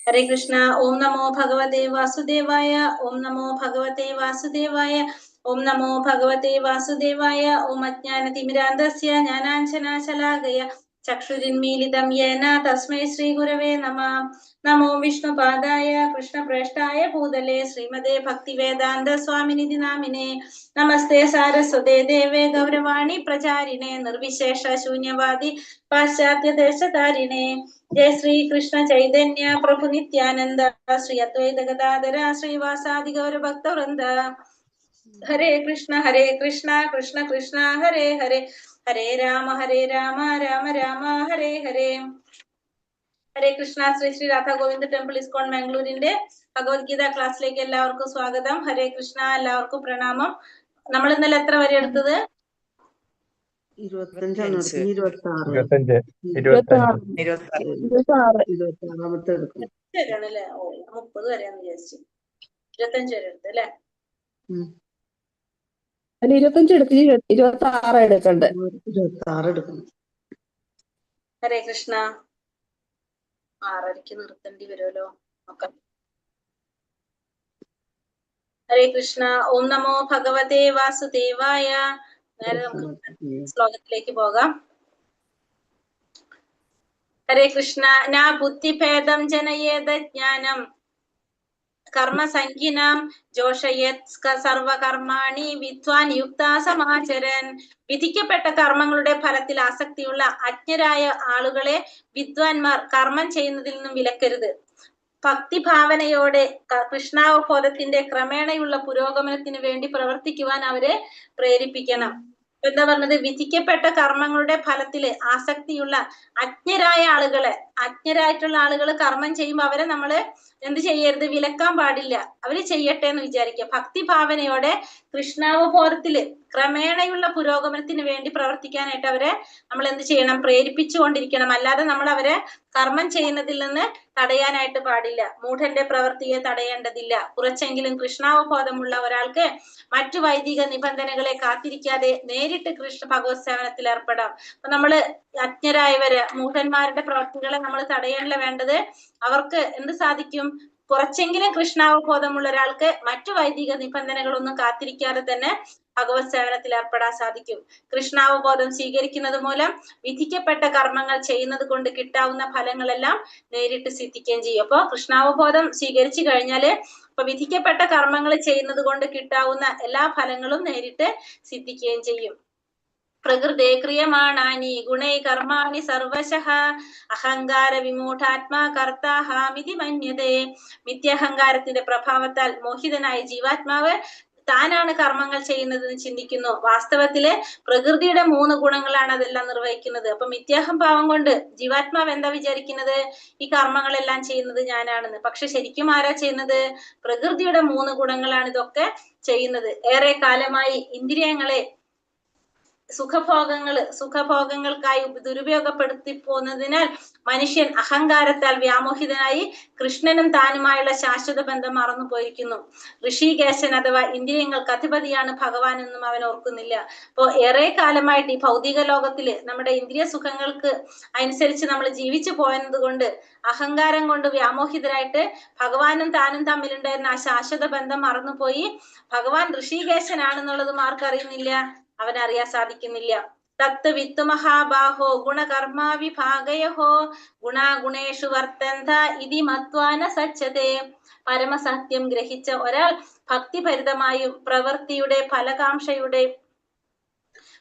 हरे कृष्णा। ओम नमो भगवते वासुदेवाय। ओम नमो भगवते वासुदेवाय। ओम नमो भगवते वासुदेवाय। ओम अज्ञानतिमिरान्धस्य ज्ञानाञ्जनशलाकया चक्षुरुन्मीलितं येन तस्मै श्रीगुरवे नमः। नमो विष्णुपादाय कृष्णप्रेष्ठाय भूतले श्रीमते भक्तिवेदान्त स्वामिनिधि नामिने। नमस्ते सारस्वते देवे गौरवाणी प्रचारिणे निर्विशेष शून्यवादी पाश्चात्य देशतारिणे। जय श्री कृष्ण चैतन्य प्रभु नित्यानंद श्री अद्वैत गदाधर श्रीवासादि गौर भक्त वृंद। हरे कृष्ण कृष्ण कृष्ण हरे हरे, हरे राम राम राम हरे हरे। ഹരേ കൃഷ്ണ. ശ്രീ ശ്രീ രാധാ ഗോവിന്ദ ടെമ്പിൾ ഇസ്കോൺ മാംഗ്ലൂരിന്റെ ഭഗവത്ഗീത ക്ലാസ്സിലേക്ക് എല്ലാവർക്കും സ്വാഗതം. ഹരേ കൃഷ്ണ. എല്ലാവർക്കും പ്രണാമം. നമ്മൾ ഇന്നലെ എത്ര വരെ എടുത്തത്? 25ആണല്ലേ? ഓ, 30 വരെയാന്ന് വിചാരിച്ചു. 25 വരെ എടുത്ത് അല്ലേ? 25 എടുത്ത് 26 എടുക്കണ്ട്. ഹരേ കൃഷ്ണ. 6:30 നിർത്തേണ്ടി വരുമല്ലോ. നോക്കാം. ഹരേ കൃഷ്ണ. ഓം നമോ ഭഗവതേ വാസുദേവായ. നേരെ നമുക്ക് ശ്ലോകത്തിലേക്ക് പോകാം. ഹരേ കൃഷ്ണ. നാ ബുദ്ധിഭേദം ജനയേത ജ്ഞാനം കർമ്മസംഖ്യനാം ജോഷയത് സർവകർമാണി വിദ്വാൻ യുക്ത സമാചരൻ. വിധിക്കപ്പെട്ട കർമ്മങ്ങളുടെ ഫലത്തിൽ ആസക്തിയുള്ള അജ്ഞരായ ആളുകളെ വിദ്വാൻമാർ കർമ്മം ചെയ്യുന്നതിൽ നിന്നും വിലക്കരുത്. ഭക്തിഭാവനയോടെ കൃഷ്ണാവബോധത്തിന്റെ ക്രമേണയുള്ള പുരോഗമനത്തിന് വേണ്ടി പ്രവർത്തിക്കുവാൻ അവരെ പ്രേരിപ്പിക്കണം. എന്താ പറഞ്ഞത്? വിധിക്കപ്പെട്ട കർമ്മങ്ങളുടെ ഫലത്തില് ആസക്തിയുള്ള അജ്ഞരായിട്ടുള്ള ആളുകൾ കർമ്മം ചെയ്യുമ്പോൾ അവരെ നമ്മള് എന്ത് ചെയ്യരുത്? വിലക്കാൻ പാടില്ല. അവര് ചെയ്യട്ടെ എന്ന് വിചാരിക്കുക. ഭക്തിഭാവനയോടെ കൃഷ്ണാവബോധത്തില് ക്രമേണയുള്ള പുരോഗമനത്തിന് വേണ്ടി പ്രവർത്തിക്കാനായിട്ട് അവരെ നമ്മൾ എന്ത് ചെയ്യണം? പ്രേരിപ്പിച്ചുകൊണ്ടിരിക്കണം. അല്ലാതെ നമ്മൾ അവരെ കർമ്മം ചെയ്യുന്നതിൽ നിന്ന് തടയാനായിട്ട് പാടില്ല. മൂഢന്റെ പ്രവൃത്തിയെ തടയേണ്ടതില്ല. കുറച്ചെങ്കിലും കൃഷ്ണാവബോധമുള്ള ഒരാൾക്ക് മറ്റു വൈദിക നിബന്ധനകളെ കാത്തിരിക്കാതെ നേരിട്ട് കൃഷ്ണ ഭഗവത് സേവനത്തിൽ ഏർപ്പെടാം. അപ്പൊ നമ്മള് അജ്ഞരായവര്, മൂഢന്മാരുടെ പ്രവൃത്തികളെ നമ്മൾ തടയാനല്ല വേണ്ടത്. അവർക്ക് എന്ത് സാധിക്കും? കുറച്ചെങ്കിലും കൃഷ്ണാവബോധമുള്ള ഒരാൾക്ക് മറ്റു വൈദിക നിബന്ധനകളൊന്നും കാത്തിരിക്കാതെ തന്നെ ഭഗവത് സേവനത്തിൽ ഏർപ്പെടാൻ സാധിക്കും. കൃഷ്ണാവബോധം സ്വീകരിക്കുന്നത് മൂലം വിധിക്കപ്പെട്ട കർമ്മങ്ങൾ ചെയ്യുന്നത് കൊണ്ട് കിട്ടാവുന്ന ഫലങ്ങളെല്ലാം നേരിട്ട് സിദ്ധിക്കുകയും ചെയ്യും. അപ്പൊ കൃഷ്ണാവബോധം സ്വീകരിച്ചു കഴിഞ്ഞാല് അപ്പൊ വിധിക്കപ്പെട്ട കർമ്മങ്ങൾ ചെയ്യുന്നത് കൊണ്ട് കിട്ടാവുന്ന എല്ലാ ഫലങ്ങളും നേരിട്ട് സിദ്ധിക്കുകയും ചെയ്യും. പ്രകൃതേ ക്രിയമാണാനി ഗുണൈ കർമാണി സർവശഃ അഹങ്കാര വിമൂഢാത്മാ കർത്താഹാമിതി മന്യതേ. മിഥ്യാഹങ്കാരത്തിന്റെ പ്രഭാവത്താൽ മോഹിതനായ ജീവാത്മാവ് താനാണ് കർമ്മങ്ങൾ ചെയ്യുന്നതെന്ന് ചിന്തിക്കുന്നു. വാസ്തവത്തില് പ്രകൃതിയുടെ 3 ഗുണങ്ങളാണ് അതെല്ലാം നിർവഹിക്കുന്നത്. അപ്പൊ മിഥ്യാഹംഭാവം കൊണ്ട് ജീവാത്മാവ് എന്താ വിചാരിക്കുന്നത്? ഈ കർമ്മങ്ങളെല്ലാം ചെയ്യുന്നത് ഞാനാണെന്ന്. പക്ഷെ ശരിക്കും ആരാ ചെയ്യുന്നത്? പ്രകൃതിയുടെ 3 ഗുണങ്ങളാണ് ഇതൊക്കെ ചെയ്യുന്നത്. ഏറെ കാലമായി ഇന്ദ്രിയങ്ങളെ സുഖഭോഗങ്ങൾക്കായി ദുരുപയോഗപ്പെടുത്തി പോകുന്നതിനാൽ മനുഷ്യൻ അഹങ്കാരത്താൽ വ്യാമോഹിതനായി കൃഷ്ണനും താനുമായുള്ള ശാശ്വത ബന്ധം മറന്നു പോയിരിക്കുന്നു. ഋഷികേശൻ അഥവാ ഇന്ദ്രിയങ്ങൾക്ക് അധിപതിയാണ് ഭഗവാൻ എന്നും അവൻ ഓർക്കുന്നില്ല. അപ്പോ ഏറെ കാലമായിട്ട് ഈ ഭൗതിക ലോകത്തില് നമ്മുടെ ഇന്ദ്രിയ സുഖങ്ങൾക്ക് അനുസരിച്ച് നമ്മൾ ജീവിച്ചു പോയത് കൊണ്ട് അഹങ്കാരം കൊണ്ട് വ്യാമോഹിതരായിട്ട് ഭഗവാനും താനും തമ്മിലുണ്ടായിരുന്ന ആ ശാശ്വത ബന്ധം മറന്നുപോയി. ഭഗവാൻ ഋഷികേശനാണെന്നുള്ളതും ആർക്കറിയുന്നില്ല, അവനറിയാൻ സാധിക്കുന്നില്ല. തത്ത് വിത്ത് മഹാബാഹോ ഗുണകർമാ വിഭാഗയോ ഗുണാഗുണേഷു വർത്തന്ത ഇതി മത്വാന സച്യതേ. പരമസത്യം ഗ്രഹിച്ച ഒരാൾ ഭക്തിഭരിതമായും പ്രവൃത്തിയുടെ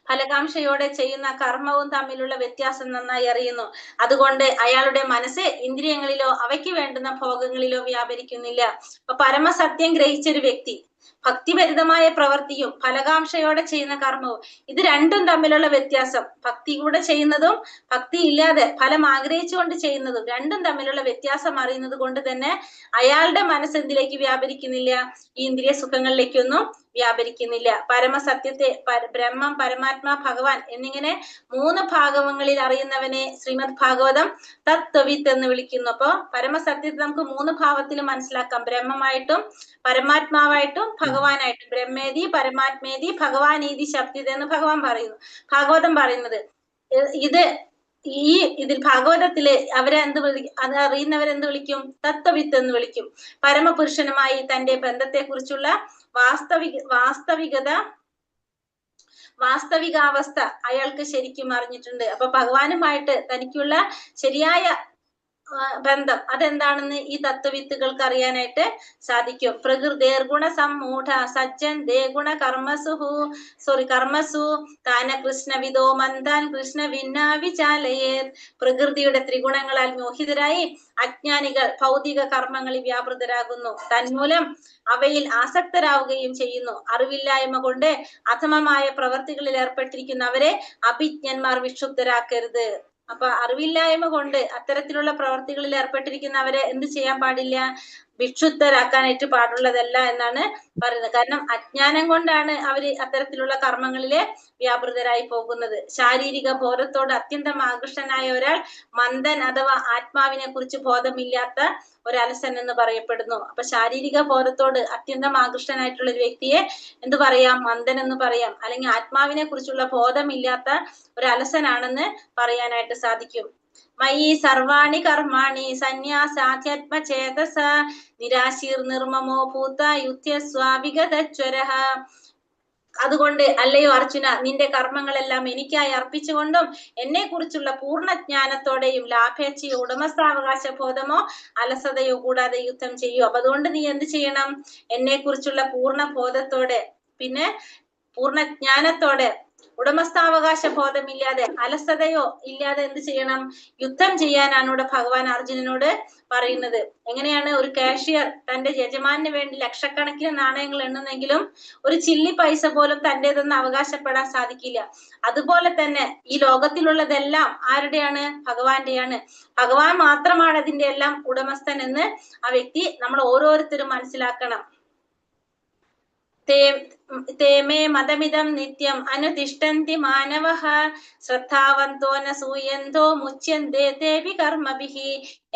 ഫലകാംക്ഷയോടെ ചെയ്യുന്ന കർമ്മവും തമ്മിലുള്ള വ്യത്യാസം നന്നായി അറിയുന്നു. അതുകൊണ്ട് അയാളുടെ മനസ്സ് ഇന്ദ്രിയങ്ങളിലോ അവയ്ക്ക് വേണ്ടുന്ന ഭോഗങ്ങളിലോ വ്യാപരിക്കുന്നില്ല. അപ്പൊ പരമസത്യം ഗ്രഹിച്ചൊരു വ്യക്തി ഭക്തിഭരിതമായ പ്രവൃത്തിയും ഫലകാംക്ഷയോടെ ചെയ്യുന്ന കർമ്മവും, ഇത് രണ്ടും തമ്മിലുള്ള വ്യത്യാസം, ഭക്തി കൂടെ ചെയ്യുന്നതും ഭക്തി ഇല്ലാതെ ഫലം ആഗ്രഹിച്ചുകൊണ്ട് ചെയ്യുന്നതും രണ്ടും തമ്മിലുള്ള വ്യത്യാസം അറിയുന്നത് കൊണ്ട് തന്നെ അയാളുടെ മനസ്സ് എന്തിലേക്ക് വ്യാപരിക്കുന്നില്ല? ഈ ഇന്ദ്രിയ സുഖങ്ങളിലേക്കൊന്നും വ്യാപരിക്കുന്നില്ല. പരമസത്യത്തെ ബ്രഹ്മം, പരമാത്മാ, ഭഗവാൻ എന്നിങ്ങനെ 3 ഭാഗങ്ങളിൽ അറിയുന്നവനെ ശ്രീമദ് ഭാഗവതം തത്വവിത്ത് എന്ന് വിളിക്കുന്നു. അപ്പൊ പരമസത്യത്തെ നമുക്ക് 3 ഭാവത്തിൽ മനസ്സിലാക്കാം. ബ്രഹ്മമായിട്ടും പരമാത്മാവായിട്ടും ഭഗവാനായിട്ടും. ബ്രഹ്മേതി പരമാത്മേതി ഭഗവാനീതി ശബ്ദിത എന്ന് ഭാഗവതം പറയുന്നത്. ഇത് ഈ ഇതിൽ ഭാഗവതത്തില് അവരെ എന്ത് അത് അറിയുന്നവരെന്ത് വിളിക്കും? തത്വവിത്ത് എന്ന് വിളിക്കും. പരമപുരുഷനുമായി തന്റെ ബന്ധത്തെ കുറിച്ചുള്ള വാസ്തവികാവസ്ഥ അയാൾക്ക് ശരിക്കും അറിഞ്ഞിട്ടുണ്ട്. അപ്പൊ ഭഗവാനുമായിട്ട് തനിക്കുള്ള ശരിയായ ബന്ധം അതെന്താണെന്ന് ഈ തത്വവിത്തുകൾക്ക് അറിയാനായിട്ട് സാധിക്കും. പ്രകൃതേർ ഗുണസമ്മൂഢ സജ്ജൻ ദേ ഗുണ കർമ്മസു താന കൃഷ്ണവിദോ മന്ദാൻ കൃഷ്ണ വിന്നാ വിചാലയേർ. പ്രകൃതിയുടെ ത്രിഗുണങ്ങളാൽ മോഹിതരായി അജ്ഞാനികൾ ഭൗതിക കർമ്മങ്ങളിൽ വ്യാപൃതരാകുന്നു. തന്മൂലം അവയിൽ ആസക്തരാവുകയും ചെയ്യുന്നു. അറിവില്ലായ്മ കൊണ്ട് അധമമായ പ്രവർത്തികളിൽ ഏർപ്പെട്ടിരിക്കുന്നവരെ അഭിജ്ഞന്മാർ വിക്ഷുബ്ധരാക്കരുത്. അപ്പൊ അറിവില്ലായ്മ കൊണ്ട് അത്തരത്തിലുള്ള പ്രവർത്തികളിൽ ഏർപ്പെട്ടിരിക്കുന്നവരെ എന്ത് ചെയ്യാൻ പാടില്ല? വിക്ഷുബ്ധരാക്കാനായിട്ട് പാടുള്ളതല്ല എന്നാണ് പറയുന്നത്. കാരണം അജ്ഞാനം കൊണ്ടാണ് അവര് അത്തരത്തിലുള്ള കർമ്മങ്ങളില് വ്യാപൃതരായി പോകുന്നത്. ശാരീരിക ബോധത്തോട് അത്യന്തം ആകൃഷ്ടനായ ഒരാൾ മന്ദൻ അഥവാ ആത്മാവിനെ കുറിച്ച് ബോധമില്ലാത്ത ഒരലസൻ എന്ന് പറയപ്പെടുന്നു. അപ്പൊ ശാരീരിക ബോധത്തോട് അത്യന്തം ആകൃഷ്ടനായിട്ടുള്ള ഒരു വ്യക്തിയെ എന്ത് പറയാം? മന്ദൻ എന്ന് പറയാം. അല്ലെങ്കിൽ ആത്മാവിനെ കുറിച്ചുള്ള ബോധമില്ലാത്ത ഒരു അലസനാണെന്ന് പറയാനായിട്ട് സാധിക്കും. മയി സർവാണി കർമാണി സന്യാസാധ്യാത്മചേതസ നിരാശീർ നിർമ്മമോ ഭൂത യുദ്ധസ്വാവിഗതജ്വരഃ. അതുകൊണ്ട് അല്ലയോ അർജുന, നിന്റെ കർമ്മങ്ങളെല്ലാം എനിക്കായി അർപ്പിച്ചുകൊണ്ടും എന്നെ കുറിച്ചുള്ള പൂർണ്ണ ജ്ഞാനത്തോടെയും ലാഭേച്ഛയോ ഉടമസ്ഥാവകാശ ബോധമോ അലസതയോ കൂടാതെ യുദ്ധം ചെയ്യൂ. അപ്പൊ അതുകൊണ്ട് നീ എന്ത് ചെയ്യണം? എന്നെ കുറിച്ചുള്ള പൂർണ്ണ ബോധത്തോടെ, പിന്നെ പൂർണ്ണ ജ്ഞാനത്തോടെ, ഉടമസ്ഥാവകാശ ബോധമില്ലാതെ, അലസതയോ ഇല്ലാതെ എന്ത് ചെയ്യണം? യുദ്ധം ചെയ്യാനാണ് ഇവിടെ ഭഗവാൻ അർജുനനോട് പറയുന്നത്. എങ്ങനെയാണ് ഒരു കാഷ്യർ തന്റെ യജമാനു വേണ്ടി ലക്ഷക്കണക്കിന് നാണയങ്ങൾ എണ്ണുന്നെങ്കിലും ഒരു ചില്ലി പൈസ പോലും തന്റേതെന്ന് അവകാശപ്പെടാൻ സാധിക്കില്ല. അതുപോലെ തന്നെ ഈ ലോകത്തിലുള്ളതെല്ലാം ആരുടെയാണ്? ഭഗവാന്റെയാണ്. ഭഗവാൻ മാത്രമാണ് അതിന്റെ എല്ലാം ഉടമസ്ഥൻ എന്ന് ആ വ്യക്തി നമ്മൾ ഓരോരുത്തരും മനസ്സിലാക്കണം. തേമേ മതമിതം നിത്യം അനുതിഷ്ഠന്തി മാനവഃ ശ്രദ്ധാവന്തോ ന സൂയന്തോ മുച്യന്തേ തേപി കർമ്മഭിഹി.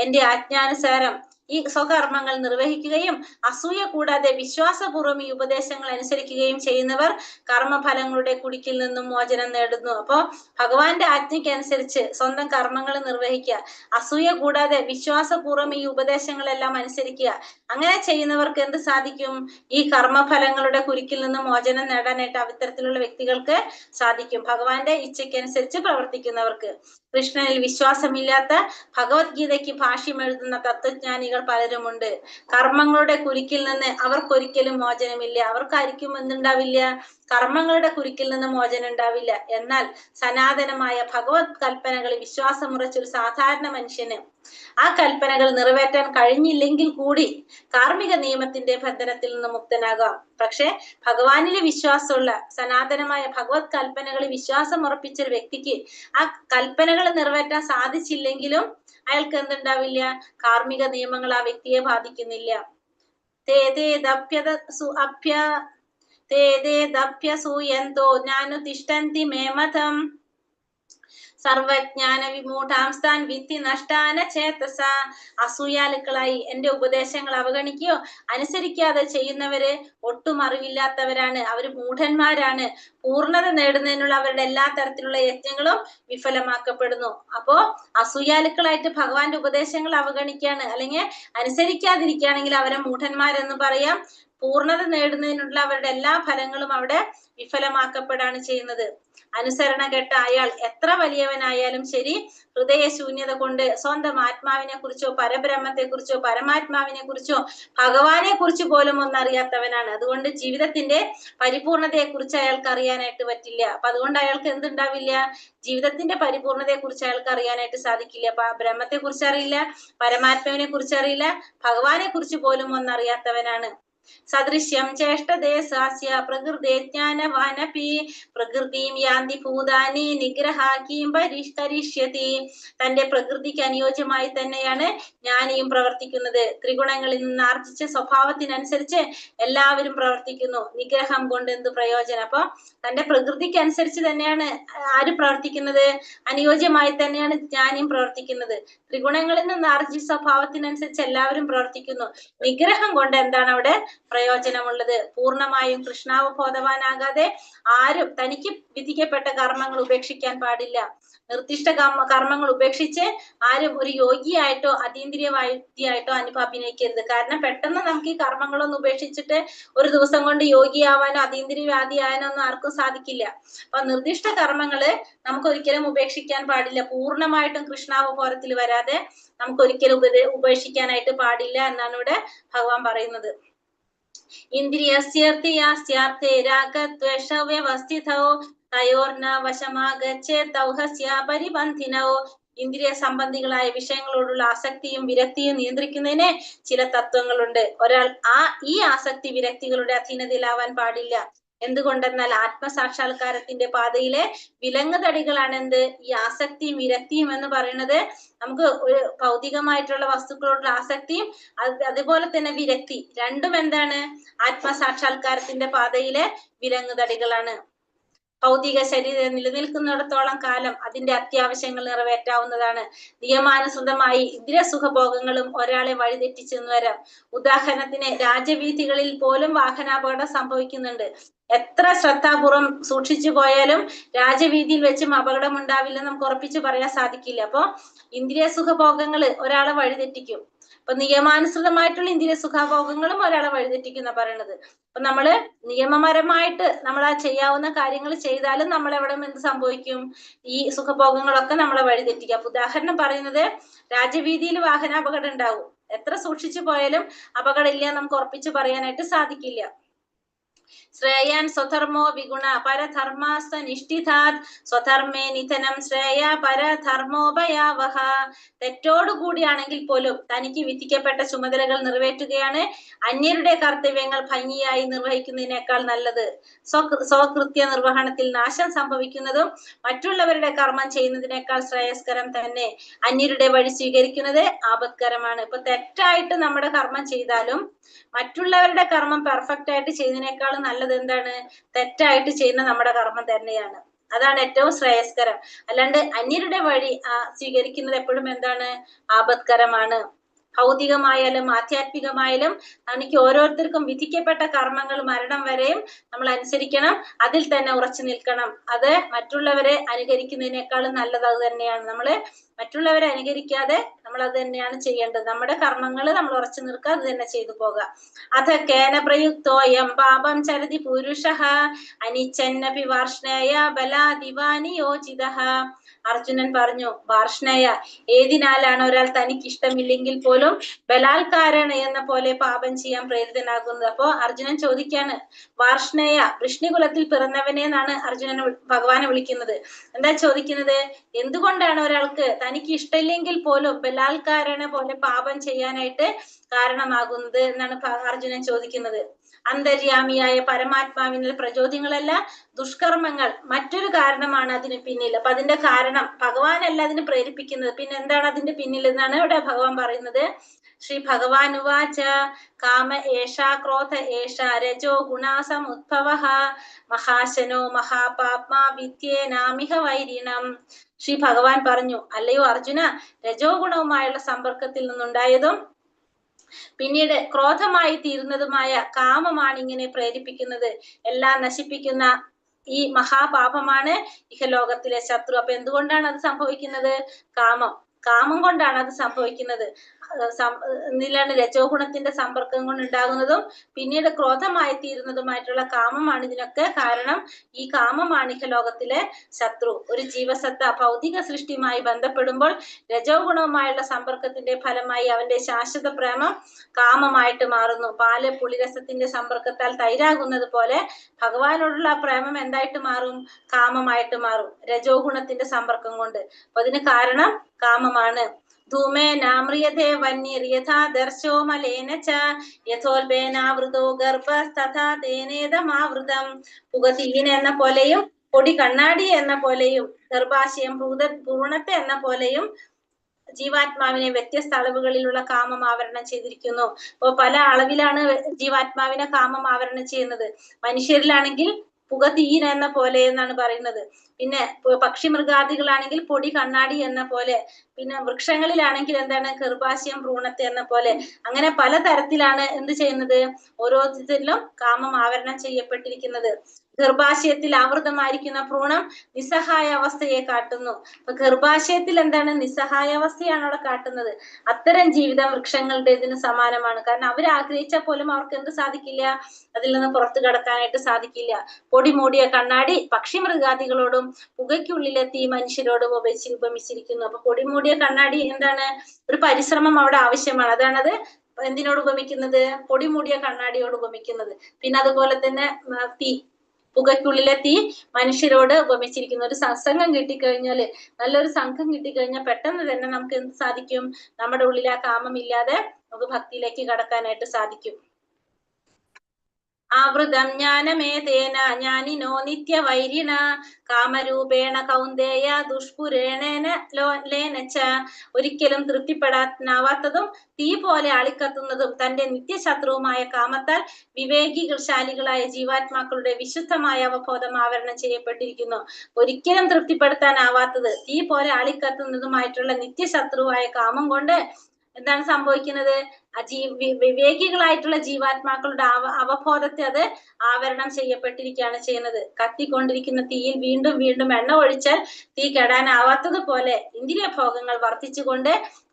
എന്റെ ആജ്ഞാനുസാരം ഈ സ്വകർമ്മങ്ങൾ നിർവഹിക്കുകയും അസൂയ കൂടാതെ വിശ്വാസപൂർവ്വം ഈ ഉപദേശങ്ങൾ അനുസരിക്കുകയും ചെയ്യുന്നവർ കർമ്മഫലങ്ങളുടെ കുടുക്കിൽ നിന്നും മോചനം നേടുന്നു. അപ്പോ ഭഗവാന്റെ ആജ്ഞയ്ക്ക് അനുസരിച്ച് സ്വന്തം കർമ്മങ്ങൾ നിർവഹിക്കുക, അസൂയ കൂടാതെ വിശ്വാസപൂർവ്വം ഈ ഉപദേശങ്ങളെല്ലാം അനുസരിക്കുക. അങ്ങനെ ചെയ്യുന്നവർക്ക് എന്ത് സാധിക്കും? ഈ കർമ്മഫലങ്ങളുടെ കുരുക്കിൽ നിന്നും മോചനം നേടാനായിട്ട് അത്തരത്തിലുള്ള വ്യക്തികൾക്ക് സാധിക്കും, ഭഗവാന്റെ ഇച്ഛയ്ക്കനുസരിച്ച് പ്രവർത്തിക്കുന്നവർക്ക്. കൃഷ്ണനിൽ വിശ്വാസമില്ലാത്ത, ഭഗവത്ഗീതയ്ക്ക് ഭാഷ്യം എഴുതുന്ന തത്വജ്ഞാനികൾ പലരുമുണ്ട്. കർമ്മങ്ങളുടെ കുരുക്കിൽ നിന്ന് അവർക്കൊരിക്കലും മോചനമില്ല. അവർക്കായിരിക്കും എന്തുണ്ടാവില്ല? കർമ്മങ്ങളുടെ കുരുക്കിൽ നിന്ന് മോചനം ഉണ്ടാവില്ല. എന്നാൽ സനാതനമായ ഭഗവത് കൽപ്പനകളിൽ വിശ്വാസമുറച്ചൊരു സാധാരണ മനുഷ്യന് ആ കൽപ്പനകൾ നിറവേറ്റാൻ കഴിഞ്ഞില്ലെങ്കിൽ കൂടി കാർമിക നിയമത്തിന്റെ ബന്ധനത്തിൽ നിന്ന് മുക്തനാകാം. പക്ഷെ ഭഗവാനിലെ വിശ്വാസമുള്ള, സനാതനമായ ഭഗവത് കൽപ്പനകളിൽ വിശ്വാസം ഉറപ്പിച്ച ഒരു വ്യക്തിക്ക് ആ കൽപ്പനകൾ നിറവേറ്റാൻ സാധിച്ചില്ലെങ്കിലും അയാൾക്ക് എന്തുണ്ടാവില്ല? കാർമിക നിയമങ്ങൾ ആ വ്യക്തിയെ ബാധിക്കുന്നില്ല. സൂയന്തോ ജ്ഞാനുതിഷ്ഠന്തി മേ മതം സർവജ്ഞാന വിമൂഢാംസ്ഥാൻ വിത്തി നഷ്ടാന ചേതസ. അസൂയാലുക്കളായി എന്റെ ഉപദേശങ്ങൾ അവഗണിക്കുകയോ അനുസരിക്കാതെ ചെയ്യുന്നവര് ഒട്ടും അറിവില്ലാത്തവരാണ്, അവര് മൂഢന്മാരാണ്. പൂർണ്ണത നേടുന്നതിനുള്ള അവരുടെ എല്ലാ തരത്തിലുള്ള യജ്ഞങ്ങളും വിഫലമാക്കപ്പെടുന്നു. അപ്പോ അസൂയാലുക്കളായിട്ട് ഭഗവാന്റെ ഉപദേശങ്ങൾ അവഗണിക്കുകയാണ് അല്ലെങ്കിൽ അനുസരിക്കാതിരിക്കുകയാണെങ്കിൽ അവരെ മൂഢന്മാരെന്ന് പറയാം. പൂർണ്ണത നേടുന്നതിനുള്ള അവരുടെ എല്ലാ ഫലങ്ങളും അവിടെ വിഫലമാക്കപ്പെടാണ് ചെയ്യുന്നത്. അനുസരണ കെട്ട അയാൾ എത്ര വലിയവനായാലും ശരി, ഹൃദയശൂന്യത കൊണ്ട് സ്വന്തം ആത്മാവിനെ കുറിച്ചോ പരബ്രഹ്മത്തെ കുറിച്ചോ പരമാത്മാവിനെ കുറിച്ചോ ഭഗവാനെ കുറിച്ച് പോലും ഒന്നറിയാത്തവനാണ്. അതുകൊണ്ട് ജീവിതത്തിന്റെ പരിപൂർണതയെ കുറിച്ച് അയാൾക്ക് അറിയാനായിട്ട് പറ്റില്ല. അപ്പൊ അതുകൊണ്ട് അയാൾക്ക് എന്തുണ്ടാവില്ല? ജീവിതത്തിന്റെ പരിപൂർണതയെ കുറിച്ച് അയാൾക്ക് അറിയാനായിട്ട് സാധിക്കില്ല. അപ്പൊ ബ്രഹ്മത്തെ കുറിച്ച് അറിയില്ല, പരമാത്മാവിനെ കുറിച്ച് അറിയില്ല, ഭഗവാനെ കുറിച്ച് പോലും ഒന്നറിയാത്തവനാണ്. സദൃശ്യം ചേഷ്ടതേ സാസ്യ പ്രകൃതേ ജ്ഞാനവാനപി പ്രകൃതിം യാന്തി ഭൂതാനി നിഗ്രഹാകീം പരിഷ്കരിഷ്യതി. തന്റെ പ്രകൃതിക്ക് അനുയോജ്യമായി തന്നെയാണ് ജ്ഞാനിയും പ്രവർത്തിക്കുന്നത്. ത്രിഗുണങ്ങളിൽ നിന്ന് ആർജിച്ച സ്വഭാവത്തിനനുസരിച്ച് എല്ലാവരും പ്രവർത്തിക്കുന്നു. നിഗ്രഹം കൊണ്ട് എന്ത് പ്രയോജനം? അപ്പൊ തന്റെ പ്രകൃതിക്ക് അനുസരിച്ച് തന്നെയാണ് ആര് പ്രവർത്തിക്കുന്നത്? അനുയോജ്യമായി തന്നെയാണ് ജ്ഞാനിയും പ്രവർത്തിക്കുന്നത്. ത്രിഗുണങ്ങളിൽ നിന്ന് ആർജിച്ച സ്വഭാവത്തിനനുസരിച്ച് എല്ലാവരും പ്രവർത്തിക്കുന്നു. നിഗ്രഹം കൊണ്ട് എന്താണ് അവിടെ പ്രയോജനമുള്ളത്? പൂർണ്ണമായും കൃഷ്ണാവബോധവാനാകാതെ ആരും തനിക്ക് വിധിക്കപ്പെട്ട കർമ്മങ്ങൾ ഉപേക്ഷിക്കാൻ പാടില്ല. നിർദ്ദിഷ്ട കർമ്മങ്ങൾ ഉപേക്ഷിച്ച് ആരും ഒരു യോഗിയായിട്ടോ അതീന്ദ്രിയ വൈദ്യായിട്ടോ അഭിനയിക്കരുത്. കാരണം പെട്ടെന്ന് നമുക്ക് ഈ കർമ്മങ്ങളൊന്നും ഉപേക്ഷിച്ചിട്ട് ഒരു ദിവസം കൊണ്ട് യോഗിയാവാനോ അതീന്ദ്രിയ വ്യാധിയാവാനോ ഒന്നും ആർക്കും സാധിക്കില്ല. അപ്പൊ നിർദ്ദിഷ്ട കർമ്മങ്ങള് നമുക്ക് ഒരിക്കലും ഉപേക്ഷിക്കാൻ പാടില്ല. പൂർണ്ണമായിട്ടും കൃഷ്ണാവബോധത്തിൽ വരാതെ നമുക്ക് ഒരിക്കലും ഉപേക്ഷിക്കാനായിട്ട് പാടില്ല എന്നാണ് ഇവിടെ ഭഗവാൻ പറയുന്നത്. ഇന്ദ്രിയസ്യർത്ഥ്യാസ്യാർത്ഥേ രാഗദ്വേഷ വ്യവസ്ഥിതോ തയോർന വശമാഗച്ഛേ ദൗഹസ്യ പരിബന്ധിനോ. ഇന്ദ്രിയ സംബന്ധികളായ വിഷയങ്ങളോടുള്ള ആസക്തിയും വിരക്തിയും നിയന്ത്രിക്കുന്നതിന് ചില തത്വങ്ങളുണ്ട്. ഒരാൾ ഈ ആസക്തി വിരക്തികളുടെ അധീനതയിലാവാൻ പാടില്ല. എന്തുകൊണ്ടെന്നാൽ ആത്മസാക്ഷാത്കാരത്തിന്റെ പാതയിലെ വിലങ്ങുതടികളാണ് എന്ത്? ഈ ആസക്തിയും വിരക്തിയും എന്ന് പറയുന്നത്. നമുക്ക് ഒരു ഭൗതികമായിട്ടുള്ള വസ്തുക്കളോടുള്ള ആസക്തിയും അതുപോലെ തന്നെ വിരക്തി രണ്ടും എന്താണ്? ആത്മസാക്ഷാത്കാരത്തിന്റെ പാതയിലെ വിലങ്ങുതടികളാണ്. ഭൗതിക ശരീരം നിലനിൽക്കുന്നിടത്തോളം കാലം അതിന്റെ അത്യാവശ്യങ്ങൾ നിറവേറ്റാവുന്നതാണ്. നിയമാനുസൃതമായി ഇന്ദ്രിയ സുഖഭോഗങ്ങളും ഒരാളെ വഴിതെറ്റിച്ചെന്ന് വരാം. ഉദാഹരണത്തിന് രാജവീഥികളിൽ പോലും വാഹനാപകടം സംഭവിക്കുന്നുണ്ട്. എത്ര ശ്രദ്ധാപൂർവം സൂക്ഷിച്ചു പോയാലും രാജവീതിയിൽ വെച്ചും അപകടം ഉണ്ടാവില്ലെന്ന് നമുക്ക് ഉറപ്പിച്ച് പറയാൻ സാധിക്കില്ല. അപ്പൊ ഇന്ദ്രിയ സുഖഭോഗങ്ങൾ ഒരാളെ വഴിതെറ്റിക്കും. അപ്പൊ നിയമാനുസൃതമായിട്ടുള്ള ഇന്ദ്രിയ സുഖഭോഗങ്ങളും ഒരാളെ വഴിതെറ്റിക്കുന്ന പറയണത്. അപ്പൊ നമ്മള് നിയമപരമായിട്ട് നമ്മൾ ആ ചെയ്യാവുന്ന കാര്യങ്ങൾ ചെയ്താലും നമ്മളെവിടെ എന്ത് സംഭവിക്കും? ഈ സുഖഭോഗങ്ങളൊക്കെ നമ്മളെ വഴിതെറ്റിക്കുക. അപ്പൊ ഉദാഹരണം പറയുന്നത്, രാജവീതിയിൽ വാഹനാപകടം ഉണ്ടാവും. എത്ര സൂക്ഷിച്ചു പോയാലും അപകടം ഇല്ല നമുക്ക് ഉറപ്പിച്ച് പറയാനായിട്ട് സാധിക്കില്ല. ശ്രേയാൻ സ്വധർമ്മോ വിഗുണ പരധർമാസ്ത നിഷ്ഠിതാത് സ്വധർമ്മേ നിധനം ശ്രേയ പരധർമ്മോപയാവഹ. തെറ്റോടുകൂടിയാണെങ്കിൽ പോലും തനിക്ക് വിധിക്കപ്പെട്ട ചുമതലകൾ നിറവേറ്റുകയാണ് അന്യരുടെ കർത്തവ്യങ്ങൾ ഭംഗിയായി നിർവഹിക്കുന്നതിനേക്കാൾ നല്ലത്. സ്വകൃത്യ നിർവഹണത്തിൽ നാശം സംഭവിക്കുന്നതും മറ്റുള്ളവരുടെ കർമ്മം ചെയ്യുന്നതിനേക്കാൾ ശ്രേയസ്കരം തന്നെ. അന്യരുടെ വഴി സ്വീകരിക്കുന്നത് ആപത്കരമാണ്. ഇപ്പൊ തെറ്റായിട്ട് നമ്മുടെ കർമ്മം ചെയ്താലും മറ്റുള്ളവരുടെ കർമ്മം പെർഫെക്റ്റ് ആയിട്ട് ചെയ്യുന്നതിനേക്കാളും നല്ലത് എന്താണ്? തെറ്റായിട്ട് ചെയ്യുന്ന നമ്മുടെ കർമ്മം തന്നെയാണ്. അതാണ് ഏറ്റവും ശ്രേയസ്കരം. അല്ലാണ്ട് അന്യരുടെ വഴി സ്വീകരിക്കുന്നത് എപ്പോഴും എന്താണ്? ആപത്കരമാണ്. ഭൗതികമായാലും ആധ്യാത്മികമായാലും നമുക്ക് ഓരോരുത്തർക്കും വിധിക്കപ്പെട്ട കർമ്മങ്ങൾ മരണം വരെയും നമ്മൾ അനുസരിക്കണം. അതിൽ തന്നെ ഉറച്ചു നിൽക്കണം. അത് മറ്റുള്ളവരെ അനുകരിക്കുന്നതിനേക്കാളും നല്ലത് അത് തന്നെയാണ്. നമ്മള് മറ്റുള്ളവരെ അനുകരിക്കാതെ നമ്മൾ അത് തന്നെയാണ് ചെയ്യേണ്ടത്. നമ്മുടെ കർമ്മങ്ങൾ നമ്മൾ ഉറച്ചു നിൽക്കുക, അത് തന്നെ ചെയ്തു പോകാം. അഥക്കേന പ്രയുക്തോയം പാപം ചരതി പുരുഷഃ അനിച്ഛന്നപി വാർഷ്ണേയ ബലാദിവാനി യോജിതഃ. അർജുനൻ പറഞ്ഞു, വാർഷ്ണേയ, ഏതിനാലാണ് ഒരാൾ തനിക്ക് ഇഷ്ടമില്ലെങ്കിൽ പോലും ബലാത്കാരേണ എന്ന പോലെ പാപം ചെയ്യാൻ പ്രേരിതനാകുന്നത്? അപ്പോ അർജുനൻ ചോദിക്കാണ്, വാർഷ്ണേയ, വൃഷ്ണികുലത്തിൽ പിറന്നവനെ എന്നാണ് അർജുനൻ ഭഗവാനെ വിളിക്കുന്നത്. എന്താ ചോദിക്കുന്നത്? എന്തുകൊണ്ടാണ് ഒരാൾക്ക് തനിക്ക് ഇഷ്ടമില്ലെങ്കിൽ പോലും ബലാത്കാരേണ പോലെ പാപം ചെയ്യാനായിട്ട് കാരണമാകുന്നത് എന്നാണ് അർജുനൻ ചോദിക്കുന്നത്. അന്തര്യാമിയായ പരമാത്മാവിനുള്ള പ്രചോദ്യങ്ങളല്ല ദുഷ്കർമ്മങ്ങൾ മറ്റൊരു കാരണമാണ് അതിന് പിന്നിൽ. അപ്പൊ അതിന്റെ കാരണം ഭഗവാനല്ല അതിന് പ്രേരിപ്പിക്കുന്നത്, പിന്നെ എന്താണ് അതിന്റെ പിന്നിൽ എന്നാണ് ഇവിടെ ഭഗവാൻ പറയുന്നത്. ശ്രീ ഭഗവാൻ ഉവാച കാമ ഏഷാ ക്രോധ ഏഷാ രജോ ഗുണാസമുദ്ഭവഃ മഹാശനോ മഹാപാപ്മാ വിദ്യേനാമിഹ വൈരിണം. ശ്രീ ഭഗവാൻ പറഞ്ഞു, അല്ലയോ അർജുന, രജോ ഗുണവുമായുള്ള സമ്പർക്കത്തിൽ നിന്നുണ്ടായതും പിന്നീട് ക്രോധമായി തീരുന്നതുമായ കാമമാണ് ഇങ്ങനെ പ്രേരിപ്പിക്കുന്നത്. എല്ലാം നശിപ്പിക്കുന്ന ഈ മഹാപാപമാണ് ഇഹലോകത്തിലെ ശത്രു. അപ്പൊ എന്തുകൊണ്ടാണ് അത് സംഭവിക്കുന്നത്? കാമം കൊണ്ടാണ് അത് സംഭവിക്കുന്നത്. ഇതിലാണ് രജോ ഗുണത്തിന്റെ സമ്പർക്കം കൊണ്ട് ഉണ്ടാകുന്നതും പിന്നീട് ക്രോധമായി തീരുന്നതുമായിട്ടുള്ള കാമമാണ് ഇതിനൊക്കെ കാരണം. ഈ കാമമാണ് ഇഹലോകത്തിലെ ശത്രു. ഒരു ജീവസത്ത ഭൗതിക സൃഷ്ടിയുമായി ബന്ധപ്പെടുമ്പോൾ രജോ ഗുണവുമായുള്ള സമ്പർക്കത്തിന്റെ ഫലമായി അവന്റെ ശാശ്വത പ്രേമം കാമമായിട്ട് മാറുന്നു. പാല് പുളിരസത്തിന്റെ സമ്പർക്കത്താൽ തൈരാകുന്നത് പോലെ ഭഗവാനോടുള്ള പ്രേമം എന്തായിട്ട് മാറും? കാമമായിട്ട് മാറും, രജോ ഗുണത്തിന്റെ സമ്പർക്കം കൊണ്ട്. അപ്പൊ അതിന് കാരണം കാമമാണ്. ധൂമേനാമ്രിയതേ വന്യർ യഥാ ദർശോ മലേന ച യഥോൽബേനാവൃതോ ഗർഭസ്തഥാ തേനേദമാവൃതം. പുകതീന എന്ന പോലെയും പൊടി കണ്ണാടി എന്ന പോലെയും ഗർഭാശയം ഭ്രൂണത്തെ എന്ന പോലെയും ജീവാത്മാവിനെ വ്യത്യസ്ത അളവുകളിലുള്ള കാമം ആവരണം ചെയ്തിരിക്കുന്നു. അപ്പൊ പല അളവിലാണ് ജീവാത്മാവിനെ കാമം ആവരണം ചെയ്യുന്നത്. മനുഷ്യരിലാണെങ്കിൽ പുക തീന എന്ന പോലെ എന്നാണ് പറയുന്നത്. പിന്നെ പക്ഷി മൃഗാദികളാണെങ്കിൽ പൊടി കണ്ണാടി എന്ന പോലെ. പിന്നെ വൃക്ഷങ്ങളിലാണെങ്കിൽ എന്താണ്? ഗർഭാശയം ഭ്രൂണത്തെ എന്ന പോലെ. അങ്ങനെ പലതരത്തിലാണ് എന്ത് ചെയ്യുന്നത്? ഓരോരുത്തരിലും കാമം ആവരണം ചെയ്യപ്പെട്ടിരിക്കുന്നത്. ഗർഭാശയത്തിൽ ആവൃതമായിരിക്കുന്ന ഭ്രൂണം നിസ്സഹായ അവസ്ഥയെ കാട്ടുന്നു. അപ്പൊ ഗർഭാശയത്തിൽ എന്താണ് നിസ്സഹായ അവസ്ഥയാണ് അവിടെ കാട്ടുന്നത്. അത്തരം ജീവിതം വൃക്ഷങ്ങളുടേതിന് സമാനമാണ്. കാരണം അവർ ആഗ്രഹിച്ചാൽ പോലും അവർക്ക് എന്ത് സാധിക്കില്ല, അതിൽ നിന്ന് പുറത്തു കടക്കാനായിട്ട് സാധിക്കില്ല. പൊടി മൂടിയ കണ്ണാടി പക്ഷി മൃഗാദികളോടും പുകയ്ക്കുള്ളിലെത്തി മനുഷ്യരോടും ഉപമിച്ചിരിക്കുന്നു. അപ്പൊ പൊടി മൂടിയ കണ്ണാടി എന്താണ്, ഒരു പരിശ്രമം അവിടെ ആവശ്യമാണ്. അതാണത് എന്തിനോട് ഉപമിക്കുന്നത്, പൊടി മൂടിയ കണ്ണാടിയോട് ഉപമിക്കുന്നത്. പിന്നെ അതുപോലെ തന്നെ തീ, പുകയ്ക്കുള്ളിലെ തീ മനുഷ്യരോട് ഉപമിച്ചിരിക്കുന്നു. ഒരു സത്സംഗം കിട്ടിക്കഴിഞ്ഞാല്, നല്ലൊരു സംഘം കിട്ടിക്കഴിഞ്ഞാൽ പെട്ടെന്ന് തന്നെ നമുക്ക് എന്ത് സാധിക്കും, നമ്മുടെ ഉള്ളിൽ ആ കാമം ഇല്ലാതെ നമുക്ക് ഭക്തിയിലേക്ക് കടക്കാനായിട്ട് സാധിക്കും. ആവൃതം ജ്ഞാനമേതേന ജ്ഞാനിനോ നിത്യവൈരിണ കാമരൂപേണ കൗന്ദേയ ദുഷ്പുരേണേന ലേനച്ച. ഒരിക്കലും തൃപ്തിപ്പെടാനാവാത്തതും തീ പോലെ ആളിക്കത്തുന്നതും തന്റെ നിത്യശത്രുവുമായ കാമത്താൽ വിവേകിശാലികളായ ജീവാത്മാക്കളുടെ വിശുദ്ധമായ അവബോധം ആവരണം ചെയ്യപ്പെട്ടിരിക്കുന്നു. ഒരിക്കലും തൃപ്തിപ്പെടുത്താനാവാത്തത്, തീ പോലെ ആളിക്കത്തുന്നതുമായിട്ടുള്ള നിത്യശത്രുവായ കാമം കൊണ്ട് എന്താണ് സംഭവിക്കുന്നത്, വിവേകികളായിട്ടുള്ള ജീവാത്മാക്കളുടെ അവബോധത്തെ അത് ആവരണം ചെയ്യപ്പെട്ടിരിക്കുകയാണ് ചെയ്യുന്നത്. കത്തിക്കൊണ്ടിരിക്കുന്ന തീയിൽ വീണ്ടും വീണ്ടും എണ്ണ ഒഴിച്ചാൽ തീ കെടാനാവാത്തതുപോലെ ഇന്ദ്രിയ ഭോഗങ്ങൾ വർദ്ധിച്ചുകൊണ്ട്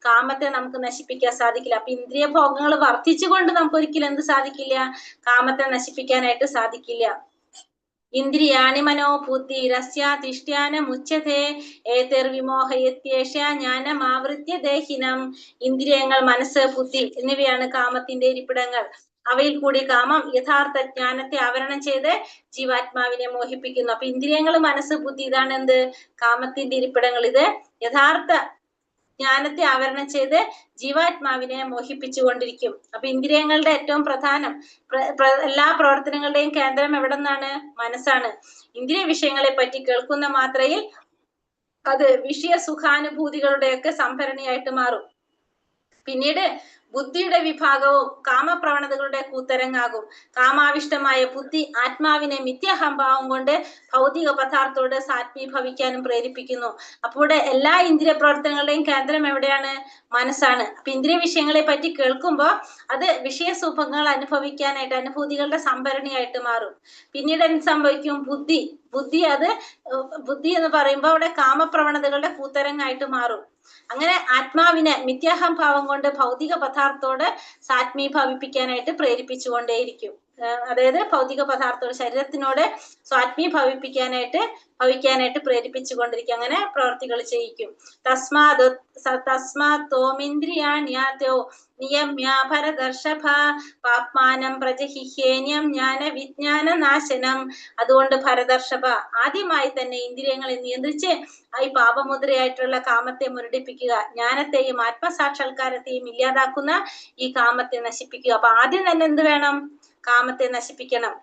കാമത്തെ നമുക്ക് നശിപ്പിക്കാൻ സാധിക്കില്ല. അപ്പൊ ഇന്ദ്രിയ ഭോഗങ്ങൾ വർദ്ധിച്ചുകൊണ്ട് നമുക്ക് ഒരിക്കലും എന്ത് സാധിക്കില്ല, കാമത്തെ നശിപ്പിക്കാനായിട്ട് സാധിക്കില്ല. ഇന്ദ്രിയാണി മനോബുദ്ധിരസ്യാധിഷ്ഠാനമുച്യതേ ഏതൈർവിമോഹയത്യേഷ ജ്ഞാനമാവൃത്യ ദേഹിനം. ഇന്ദ്രിയങ്ങൾ, മനസ്സ്, ബുദ്ധി എന്നിവയാണ് കാമത്തിന്റെ ഇരിപ്പിടങ്ങൾ. അവയിൽ കൂടി കാമം യഥാർത്ഥ ജ്ഞാനത്തെ ആവരണം ചെയ്ത് ജീവാത്മാവിനെ മോഹിപ്പിക്കുന്നു. അപ്പൊ ഇന്ദ്രിയങ്ങൾ, മനസ്സ്, ബുദ്ധി ഇതാണ് എന്ത്, കാമത്തിന്റെ ഇരിപ്പിടങ്ങൾ. ഇത് യഥാർത്ഥ ജ്ഞാനത്തെ ആവരണം ചെയ്ത് ജീവാത്മാവിനെ മോഹിപ്പിച്ചുകൊണ്ടിരിക്കും. അപ്പൊ ഇന്ദ്രിയങ്ങളുടെ ഏറ്റവും പ്രധാനം, എല്ലാ പ്രവർത്തനങ്ങളുടെയും കേന്ദ്രം എവിടെ നിന്നാണ്, മനസ്സാണ്. ഇന്ദ്രിയ വിഷയങ്ങളെ പറ്റി കേൾക്കുന്ന മാത്രയിൽ അത് വിഷയ സുഖാനുഭൂതികളുടെയൊക്കെ സംഭരണിയായിട്ട് മാറും. പിന്നീട് ബുദ്ധിയുടെ വിഭാഗവും കാമപ്രവണതകളുടെ കൂത്തരങ്ങാകും. കാമാവിഷ്ടമായ ബുദ്ധി ആത്മാവിനെ മിഥ്യാഹംഭാവം കൊണ്ട് ഭൗതിക പദാർത്ഥത്തോട് സാത്മീഭവിക്കാനും പ്രേരിപ്പിക്കുന്നു. അപ്പോൾ എല്ലാ ഇന്ദ്രിയ പ്രവർത്തനങ്ങളുടെയും കേന്ദ്രം എവിടെയാണ്, മനസ്സാണ്. അപ്പൊ ഇന്ദ്രിയ വിഷയങ്ങളെ പറ്റി കേൾക്കുമ്പോൾ അത് വിഷയസുഖങ്ങൾ അനുഭവിക്കാനായിട്ട് അനുഭൂതികളുടെ സംഭരണിയായിട്ട് മാറും. പിന്നീട് എന്ത് സംഭവിക്കും, ബുദ്ധി എന്ന് പറയുമ്പോൾ അവിടെ കാമപ്രവണതകളുടെ കൂത്തരങ്ങായിട്ട് മാറും. അങ്ങനെ ആത്മാവിനെ മിഥ്യാഹംഭാവം കൊണ്ട് ഭൗതിക പദാർത്ഥത്തോട് സാത്മീഭവിപ്പിക്കാനായിട്ട് പ്രേരിപ്പിച്ചുകൊണ്ടേയിരിക്കും. അതായത് ഭൗതിക പദാർത്ഥത്തോട്, ശരീരത്തിനോട് ഭവിക്കാനായിട്ട് പ്രേരിപ്പിച്ചുകൊണ്ടിരിക്കും. അങ്ങനെ പ്രവർത്തികൾ ചെയ്യിക്കും. തസ്മാത്തോമിന്ദ്രിയാണ്യാതോ നിയമ്യ ഭരതർഷഭ പാപ്മാനം പ്രജഹിഹ്യേന്യം ജ്ഞാന വിജ്ഞാന നാശനം. അതുകൊണ്ട് ഭരതർഷഭ, ആദ്യമായി തന്നെ ഇന്ദ്രിയങ്ങളെ നിയന്ത്രിച്ച് ഈ പാപമുദ്രയായിട്ടുള്ള കാമത്തെ മുരടിപ്പിക്കുക, ജ്ഞാനത്തെയും ആത്മസാക്ഷാത്കാരത്തെയും ഇല്ലാതാക്കുന്ന ഈ കാമത്തെ നശിപ്പിക്കുക. അപ്പൊ ആദ്യം തന്നെ എന്ത് വേണം, കാമത്തെ നശിപ്പിക്കണം,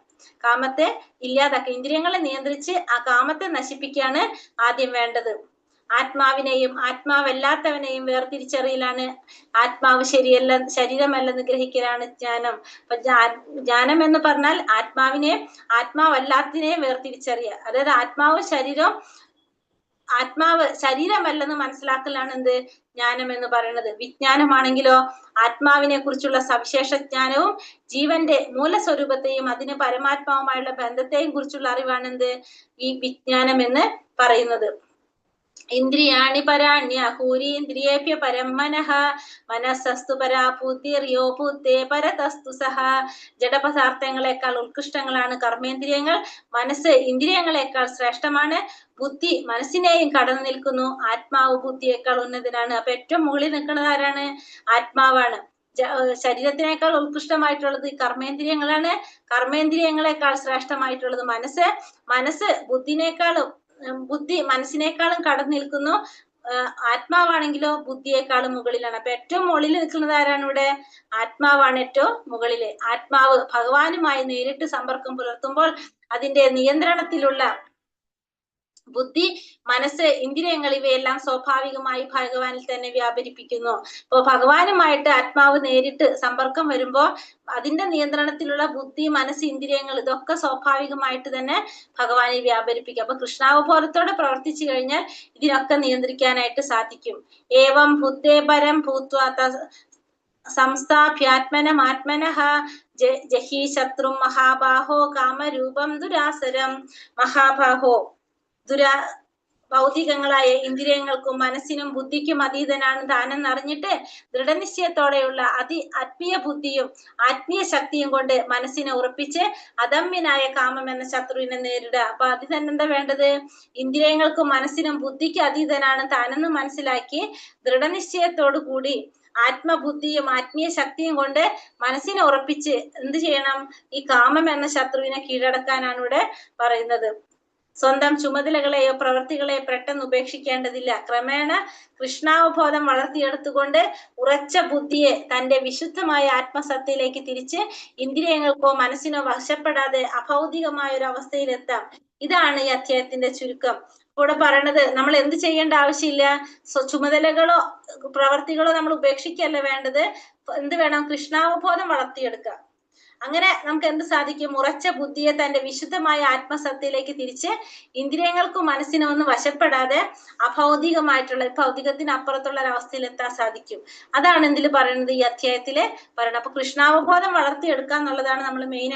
കാമത്തെ ഇല്ലാതാക്കുക. ഇന്ദ്രിയങ്ങളെ നിയന്ത്രിച്ച് ആ കാമത്തെ നശിപ്പിക്കുകയാണ് ആദ്യം വേണ്ടത്. ആത്മാവിനെയും ആത്മാവല്ലാത്തവനെയും വേർതിരിച്ചറിയലാണ് ആത്മാവ് ശരീരമല്ലെന്ന് ഗ്രഹിക്കലാണ് ജ്ഞാനം. അപ്പൊ ജ്ഞാനം എന്ന് പറഞ്ഞാൽ ആത്മാവല്ലാത്തിനെ വേർതിരിച്ചറിയുക. അതായത് ആത്മാവ് ശരീരമല്ലെന്ന് മനസ്സിലാക്കലാണ് എന്ത്, ജ്ഞാനം എന്ന് പറയുന്നത്. വിജ്ഞാനമാണെങ്കിലോ ആത്മാവിനെ കുറിച്ചുള്ള സവിശേഷ ജ്ഞാനവും ജീവന്റെ മൂലസ്വരൂപത്തെയും അതിന് പരമാത്മാവുമായുള്ള ബന്ധത്തെയും കുറിച്ചുള്ള അറിവാണ് എന്ത്, ഈ വിജ്ഞാനം എന്ന് പറയുന്നത്. ഇന്ദ്രിയാണി പരാണ്യഹൂരീന്ദ്രിയേഭ്യ പരം മനഃ മനസ്സസ്തു പരാ ബുദ്ധിർയോ ബുദ്ധേ പരതസ്തു സഹ. ജഡപദാർത്ഥങ്ങളെക്കാൾ ഉത്കൃഷ്ടങ്ങളാണ് കർമ്മേന്ദ്രിയങ്ങൾ. മനസ്സ് ഇന്ദ്രിയങ്ങളെക്കാൾ ശ്രേഷ്ഠമാണ്. ബുദ്ധി മനസ്സിനെയും കടന്നു നിൽക്കുന്നു. ആത്മാവ് ബുദ്ധിയേക്കാൾ ഉന്നതനാണ്. അപ്പൊ ഏറ്റവും മുകളിൽ നിൽക്കുന്നത് ആരാണ്, ആത്മാവാണ്. ശരീരത്തിനേക്കാൾ ഉത്കൃഷ്ടമായിട്ടുള്ളത് കർമ്മേന്ദ്രിയങ്ങളാണ്. കർമ്മേന്ദ്രിയങ്ങളെക്കാൾ ശ്രേഷ്ഠമായിട്ടുള്ളത് മനസ്സ് ബുദ്ധി മനസ്സിനേക്കാളും കടന്നു നിൽക്കുന്നു. ആത്മാവാണെങ്കിലോ ബുദ്ധിയെക്കാളും മുകളിലാണ്. അപ്പൊ ഏറ്റവും മുകളിൽ നിൽക്കുന്നത് ആരാണ് ഇവിടെ, ആത്മാവാണ് ഏറ്റവും മുകളില്. ആത്മാവ് ഭഗവാനുമായി നേരിട്ട് സമ്പർക്കം പുലർത്തുമ്പോൾ അതിന്റെ നിയന്ത്രണത്തിലുള്ള ബുദ്ധി, മനസ്സ്, ഇന്ദ്രിയങ്ങൾ ഇവയെല്ലാം സ്വാഭാവികമായി ഭഗവാനിൽ തന്നെ വ്യാപരിപ്പിക്കുന്നു. അപ്പൊ ഭഗവാനുമായിട്ട് ആത്മാവ് നേരിട്ട് സമ്പർക്കം വരുമ്പോ അതിന്റെ നിയന്ത്രണത്തിലുള്ള ബുദ്ധി, മനസ്സ്, ഇന്ദ്രിയങ്ങൾ ഇതൊക്കെ സ്വാഭാവികമായിട്ട് തന്നെ ഭഗവാനെ വ്യാപരിപ്പിക്കും. അപ്പൊ കൃഷ്ണാവബോധത്തോടെ പ്രവർത്തിച്ചു കഴിഞ്ഞാൽ ഇതിനൊക്കെ നിയന്ത്രിക്കാനായിട്ട് സാധിക്കും. ഏവം ബുദ്ധേ പരം ഭൂത്വാ സംസ്ഥാപ്യാത്മനമാത്മനഃ ജഹി ശത്രും മഹാബാഹോ കാമരൂപം ദുരാസരം. മഹാബാഹോ, ഭൗതികങ്ങളായ ഇന്ദ്രിയങ്ങൾക്കും മനസ്സിനും ബുദ്ധിക്കും അതീതനാണ് താനെന്ന് അറിഞ്ഞിട്ട് ദൃഢനിശ്ചയത്തോടെയുള്ള ആത്മീയ ബുദ്ധിയും ആത്മീയ ശക്തിയും കൊണ്ട് മനസ്സിനെ ഉറപ്പിച്ച് അദമ്യനായ കാമം എന്ന ശത്രുവിനെ നേരിടുക. അപ്പൊ അത് തന്നെ എന്താ വേണ്ടത്? ഇന്ദ്രിയങ്ങൾക്കും മനസ്സിനും ബുദ്ധിക്കും അതീതനാണ് താനെന്ന് മനസ്സിലാക്കി ദൃഢനിശ്ചയത്തോടു കൂടി ആത്മബുദ്ധിയും ആത്മീയ ശക്തിയും കൊണ്ട് മനസ്സിനെ ഉറപ്പിച്ച് എന്ത് ചെയ്യണം? ഈ കാമം എന്ന ശത്രുവിനെ കീഴടക്കാനാണ് ഇവിടെ പറയുന്നത്. സ്വന്തം ചുമതലകളെയോ പ്രവൃത്തികളെയോ പെട്ടെന്ന് ഉപേക്ഷിക്കേണ്ടതില്ല. ക്രമേണ കൃഷ്ണാവബോധം വളർത്തിയെടുത്തുകൊണ്ട് ഉറച്ച ബുദ്ധിയെ തന്റെ വിശുദ്ധമായ ആത്മസത്തയിലേക്ക് തിരിച്ച് ഇന്ദ്രിയങ്ങൾക്കോ മനസ്സിനോ വശപ്പെടാതെ അഭൗതികമായ ഒരു അവസ്ഥയിലെത്താം. ഇതാണ് ഈ അധ്യായത്തിന്റെ ചുരുക്കം. ഇവിടെ പറയണത് നമ്മൾ എന്ത് ചെയ്യേണ്ട ആവശ്യമില്ല. ചുമതലകളോ പ്രവർത്തികളോ നമ്മൾ ഉപേക്ഷിക്കല്ല വേണ്ടത്. എന്ത് വേണം? കൃഷ്ണാവബോധം വളർത്തിയെടുക്കുക. അങ്ങനെ നമുക്ക് എന്ത് സാധിക്കും? ഉറച്ച ബുദ്ധിയെ തന്റെ വിശുദ്ധമായ ആത്മസത്തയിലേക്ക് തിരിച്ച് ഇന്ദ്രിയങ്ങൾക്കും മനസ്സിനും ഒന്നും വശപ്പെടാതെ അഭൗതികമായിട്ടുള്ള ഭൗതികത്തിന് അപ്പുറത്തുള്ള ഒരു അവസ്ഥയിൽ എത്താൻ സാധിക്കും. അതാണ് എന്തിൽ പറയുന്നത്? ഈ അധ്യായത്തില് പറയണത്. അപ്പൊ കൃഷ്ണാവബോധം വളർത്തിയെടുക്കുക എന്നുള്ളതാണ് നമ്മൾ മെയിൻ ആയിട്ട്